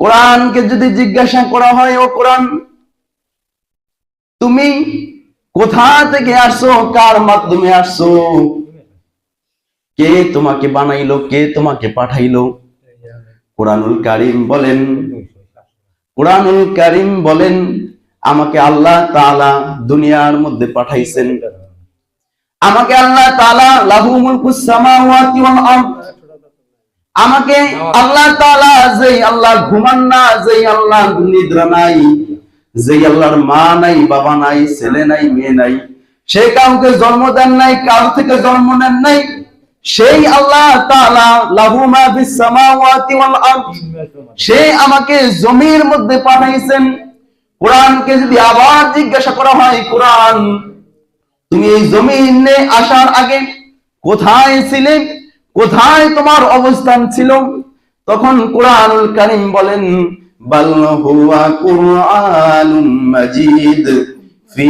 কোরআনকে যদি জিজ্ঞাসা করা হয়, ও কোরআন, তুমি কোথা থেকে আসছো, কার মাধ্যমে আসছো, কে তোমাকে বানাইলো, কে তোমাকে পাঠাইলো? কোরআনুল কারীম বলেন আমাকে আল্লাহ তাআলা দুনিয়ার মধ্যে পাঠাইছেন। আমাকে আল্লাহ তাআলা লাহু মুলকুস সামাওয়াতি ওয়াল আরদ, আমাকে আল্লাহ তাআলা, যেই আল্লাহ ঘুমান না, যেই আল্লাহ নিদ্রা নাই, যেই আল্লাহর মা নাই, বাবা নাই, ছেলে নাই, মেয়ে নাই, সে কাউকে জন্ম দেন নাই, কারো থেকে জন্ম নেন নাই, সেই আল্লাহ তাআলা লাহু মা ফিস সামাওয়াতি ওয়াল আরদ, সে আমাকে জমির মধ্যে পাঠাইছেন। কোরআনকে যদি আবার জিজ্ঞাসা করা হয়, কোরআন, তুমি এই জমিনে আসার আগে কোথায় ছিলে, কোথায় তোমার অবস্থান ছিল? তখন কোরআনুল কারীম বলেন বাল হুয়া কুরআনুম মাজিদ ফি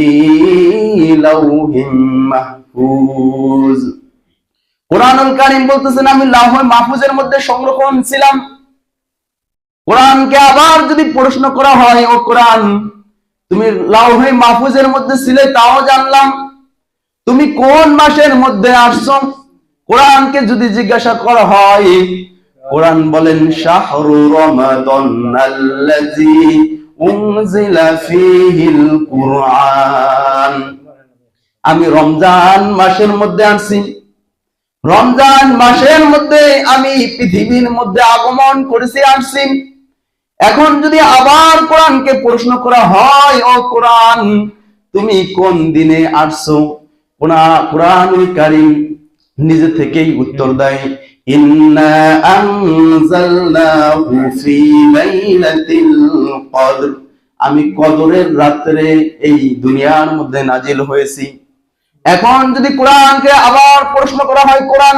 লাউহিম মাহফুজ। কোরআনুল কারীম বলতেছেন আমি লাউহে মাহফুজের মধ্যে সংরক্ষণ ছিলাম। কোরআনকে আবার যদি প্রশ্ন করা হয়, ও কোরআন, তুমি লাউহে মাহফুজের মধ্যে ছিলে তাও জানলাম, তুমি কোন মাসের মধ্যে আসছো? কোরআনকে যদি জিজ্ঞাসা করা হয়, কোরআন বলেন শাহরু রমাদান আল্লাযী উনজিলা ফীহিল কুরআন, আমি রমজান মাসের মধ্যে আসছি, রমজান মাসের মধ্যে আমি পৃথিবীর মধ্যে আগমন করেছি, আসছি। এখন যদি আবার কোরআনকে প্রশ্ন করা হয়, ও কোরআন, তুমি কোন দিনে আসছো? কোরআনুল কারীম নিজে থেকেই উত্তর দেয় ইন্না আনজালনাহু ফি লাইলাতিল কদর, আমি কদরের রাতে এই দুনিয়ার মধ্যে নাজিল হয়েছি। এখন যদি কোরআনকে আবার প্রশ্ন করা হয়, কোরআন,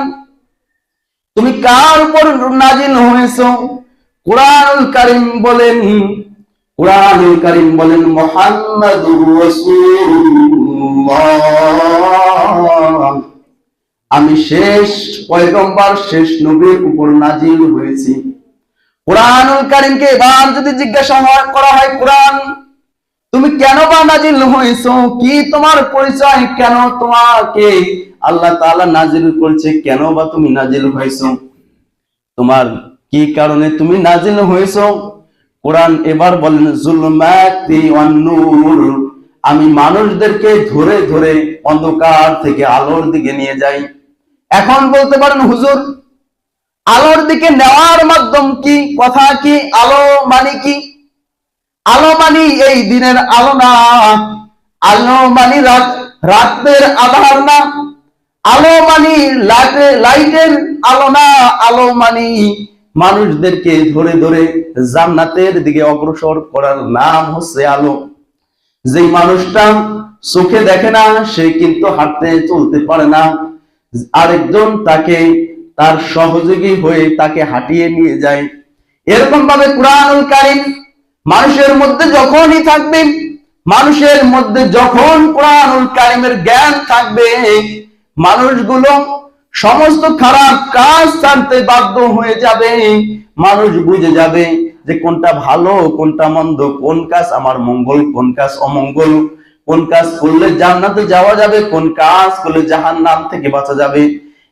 তুমি কার উপর নাজিল হয়েছো? কোরআনুল কারীম বলেন মুহাম্মাদুর রাসূলুল্লাহ, আমি শেষ পয়গম্বর, শেষ নবীর উপর নাজিল হয়েছি। কোরআনুল কারীমকে এবার যদি জিজ্ঞাসা করা হয়, কোরআন, তুমি কেন বা নাজিল হয়েছো, কি তোমার পরিচয়, কেন তোমাকে আল্লাহ তাআলা নাজিল করেছে, কেন বা তুমি নাজিল হয়েছো, তোমার কি কারণে তুমি নাজিল হয়েছো? কোরআন এবার বলেন যুলমাতি ওয়ান নূর, আমি মানুষদেরকে ধরে ধরে অন্ধকার থেকে আলোর দিকে নিয়ে যাই। এখন বলতে পারেন হুজুর, আলোর দিকে নেওয়ার মাধ্যম কি, কথা কি, আলো মানে কি? আলো মানে এই দিনের আলো না, আলো মানে রাতের আধার না, আলো মানে লাইটের আলো না, আলো মানে মানুষদেরকে ধরে ধরে জান্নাতের দিকে অগ্রসর করার নাম হচ্ছে আলো। যেই মানুষটা চোখে দেখে না, সে কিন্তু হাঁটতে চলতে পারে না, আরেকজন তাকে তার সহযোগী হয়ে তাকে হাঁটিয়ে নিয়ে যায়। এরকম ভাবে কোরআনুল কারীম মানুষের মধ্যে যখনই থাকবে, মানুষের মধ্যে যখন কোরআনুল কারীমের জ্ঞান থাকবে, মানুষগুলো সমস্ত খারাপ কাজ ছাড়তে বাধ্য হয়ে যাবে। মানুষ বুঝে যাবে যে কোনটা ভালো, কোনটা মন্দ, কোন কাজ আমার মঙ্গল, কোন কাজ অমঙ্গল, কোন কাজ করলে জান্নাতে যাওয়া যাবে, কোন কাজ করলে জাহান্নাম থেকে বাঁচা যাবে।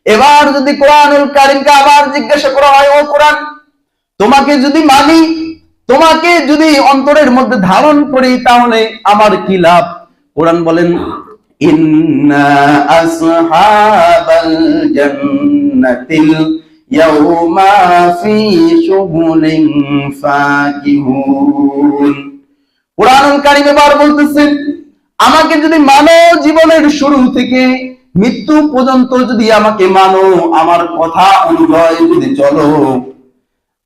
এবার যদি কোরআনুল কারীমকে আবার জিজ্ঞাসা করা হয়, ও কোরআন, তোমাকে যদি মানি, তোমাকে যদি অন্তরের মধ্যে ধারণ করি, তাহলে আমার কি লাভ? কোরআন বলেন ইন্না আসহাবাল জান্নাতিল ইয়াউমা ফি শুগুলিন ফাকিহুন। কোরআনুল কারীম এবার বলতেছেন, আমাকে যদি মানো, জীবনের শুরু থেকে মৃত্যু পর্যন্ত যদি আমাকে মানো, আমার কথা অনুযায়ী যদি চলো,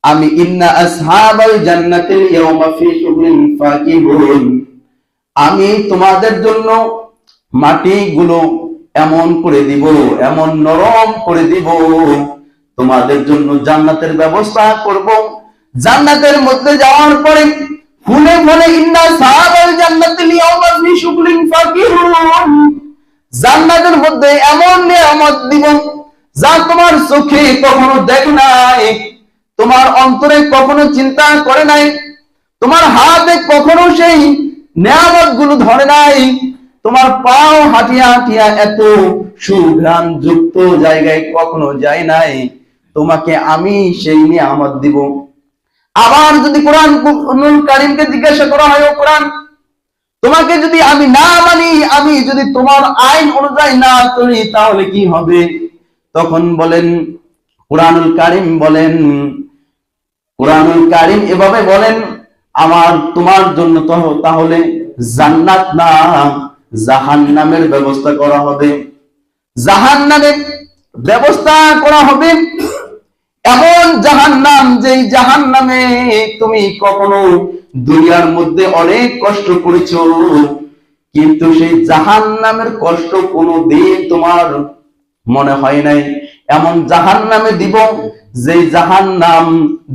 আমি ইন্না আসহাবাল জান্নাতিল ইয়াউমা ফি শুগুলিন ফাকিহুন, আমি তোমাদের জন্য মাটিগুলো এমন করে দিব, এমন নরম করে দিব, তোমাদের জন্য জান্নাতের ব্যবস্থা করব। জান্নাতের মধ্যে যাওয়ার পরে ফুলে ফুলে ইন্না আসহাবাল জান্নাতিল ইয়াউমা ফি শুগুলিন ফাকিহুন, জান্নাতের মধ্যে এমন নিয়ামত দিব যা তোমার চোখে কখনো দেখো নাই, তোমার অন্তরে কখনো চিন্তা করে নাই, তোমার হাতে কখনো সেই নিয়ামত গুলো ধরে নাই, তোমার পাও হাঁটিয়া হাঁটিয়া এত সুঘ্রাণ যুক্ত জায়গায় কখনো যায় নাই, তোমাকে আমি সেই নিয়ামত দিব। আবার যদি কোরআনুল কারীমকে জিজ্ঞাসা করা হয়, ও কোরআন, তোমাকে যদি আমি না মানি, আমি যদি তোমার আইন অনুযায়ী না চলি, তাহলে কি হবে? তখন বলেন কোরআনুল কারীম বলেন, কোরআনুল কারীম এভাবে বলেন, আমার তোমার জন্য তাহলে জান্নাত না জাহান্নামের ব্যবস্থা করা হবে। জাহান্নামের ব্যবস্থা করা হবে, এমন জাহান্নাম যেই জাহান্নামে তুমি কখনো দুনিয়ার মধ্যে অনেক কষ্ট করেছো, কিন্তু সেই জাহান্নামের কষ্ট কোনোদিন তোমার মনে হয় নাই। এমন জাহান্নামে দিব যেই জাহান্নাম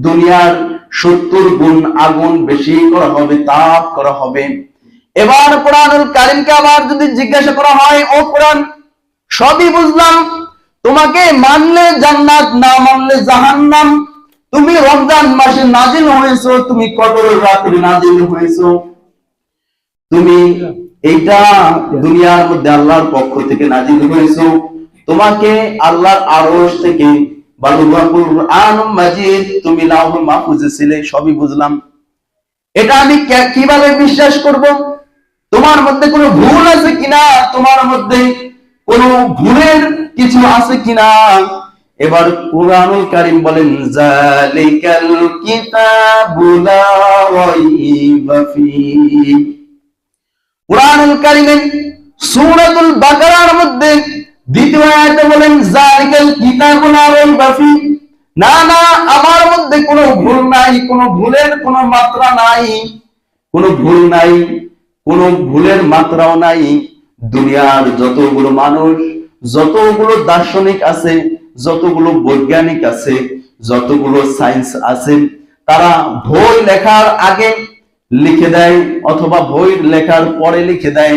দুনিয়ার 70 গুণ আগুন বেশি করা হবে, তাপ করা হবে। এবার কোরআনুল কারীমকে আবার যদি জিজ্ঞাসা করা হয়, ও কোরআন, সবই বুঝলাম, তোমাকে মানলে জান্নাত, না মানলে জাহান্নাম। তুমি রমজান মাসে নাজিল হয়েছো, তুমি কদরের রাতে নাজিল হয়েছো, তুমি এইটা দুনিয়ার মধ্যে আল্লাহর পক্ষ থেকে নাজিল হয়েছো, তোমাকে আল্লাহর আরশ থেকে কুরআনুম মাজিদ, তুমি লাউহুল মাহফুজে ছিলে, সবই বুঝলাম। এটা আমি কিভাবে বিশ্বাস করব? তোমার মধ্যে কোনো ভুল আছে কিনা, তোমার মধ্যে কোনো ভুলের কিছু আছে কিনা? এবার কোরআনুল কারীম বলেন, যালিকাল কিতাবু লা রাইবা ফীহি। কোরআনুল কারীমের সূরাতুল বাকারার মধ্যে দ্বিতীয় আয়াতে বলেন, যালিকাল কিতাবু লা রাইবা ফীহি, না না, আমার মধ্যে কোনো ভুল নাই, কোনো ভুলের কোনো মাত্রা নাই, কোনো ভুল নাই, কোনো ভুলের মাত্রাও নাই। দুনিয়ার যতগুলো মানুষ, যতগুলো দার্শনিক আছে, যতগুলো বৈজ্ঞানিক আছে, যতগুলো সায়েন্স আছে, তারা বই লেখার আগে লিখে দেয় অথবা বই লেখার পরে লিখে দেয়।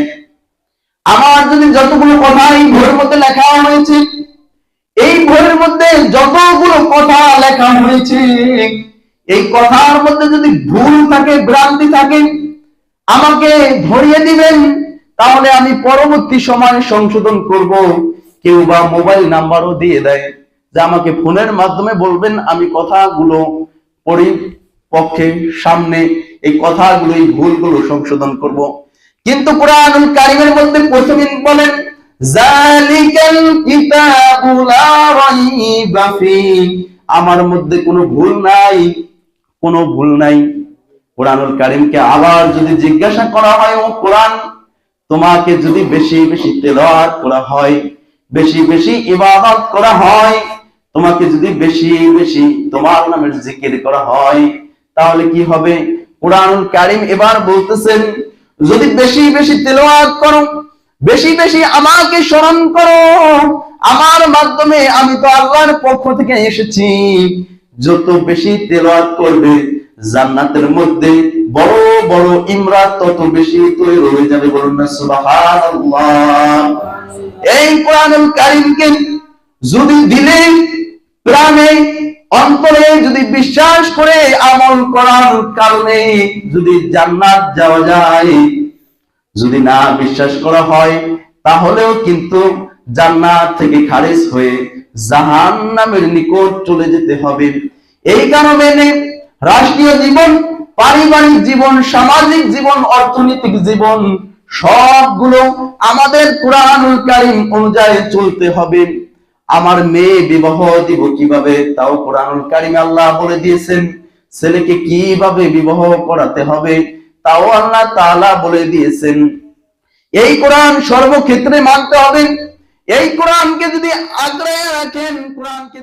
আমার যদি যতগুলো কথা এই বইয়ের মধ্যে লেখা হয়েছে, এই বইয়ের মধ্যে যতগুলো কথা লেখা হয়েছে, এই কথার মধ্যে যদি ভুল থাকে, ভ্রান্তি থাকে, আমাকে ধরিয়ে দিবেন, তাহলে আমি পরবর্তী সময়ে সংশোধন করব। কেউ বা মোবাইল নাম্বারও দিয়ে দেয় যে আমাকে ফোনের মাধ্যমে বলবেন, আমি কথাগুলো পরিপক্ষে সামনে এই কথাগুলো, এই ভুলগুলো সংশোধন করব। কিন্তু কোরআনুল কারীমের মধ্যে প্রথমে বলেন, যালিকাল কিতাবু লা রাইবা ফীহি, আমার মধ্যে কোনো ভুল নাই, কোনো ভুল নাই। কোরআনুল কারীমকে আবার যদি জিজ্ঞাসা করা হয়, ও কোরআন, তোমাকে যদি বেশি বেশি তেলাওয়াত করা হয়, বেশি বেশি ইবাদত করা হয়, তোমাকে যদি বেশি বেশি তোমার নামের জিকির করা হয়, তাহলে কি হবে? কোরআনুল কারীম এবার বলতেছেন, যদি বেশি বেশি তেলাওয়াত করো, বেশি বেশি আমাকে স্মরণ করো, আমার মাধ্যমে, আমি তো আল্লাহর পক্ষ থেকে এসেছি, যত বেশি তেলাওয়াত করবে, জান্নাতের মধ্যে বড় বড় ইমরাত তত বেশি তৈরি হয়ে যাবে। বলুন না সুবহানাল্লাহ। এই কোরআনুল কারীমকে যদি দিলে প্রাণে অন্তরে যদি বিশ্বাস করে আমল করার কারণে যদি জান্নাত যাওয়া যায়, যদি না বিশ্বাস করা হয়, তাহলেও কিন্তু জান্নাত থেকে খারিজ হয়ে জাহান্নামের নিকট চলে যেতে হবে। এই কারণে রাষ্ট্রীয় জীবন, পারিবারিক জীবন, সামাজিক জীবন, অর্থনৈতিক জীবন, সবগুলো আমাদের কোরআনুল কারীম অনুযায়ী চলতে হবে। আমার মেয়ে বিবাহ দিব কিভাবে, তাও কোরআনুল কারীমে আল্লাহ বলে দিয়েছেন। ছেলেকে কিভাবে বিবাহ করাতে হবে, তাও আল্লাহ তাআলা বলে দিয়েছেন। এই কোরআন সর্বক্ষেত্রে মানতে হবে। এই কোরআনকে যদি আঁকড়ে রাখেন, কোরআনকে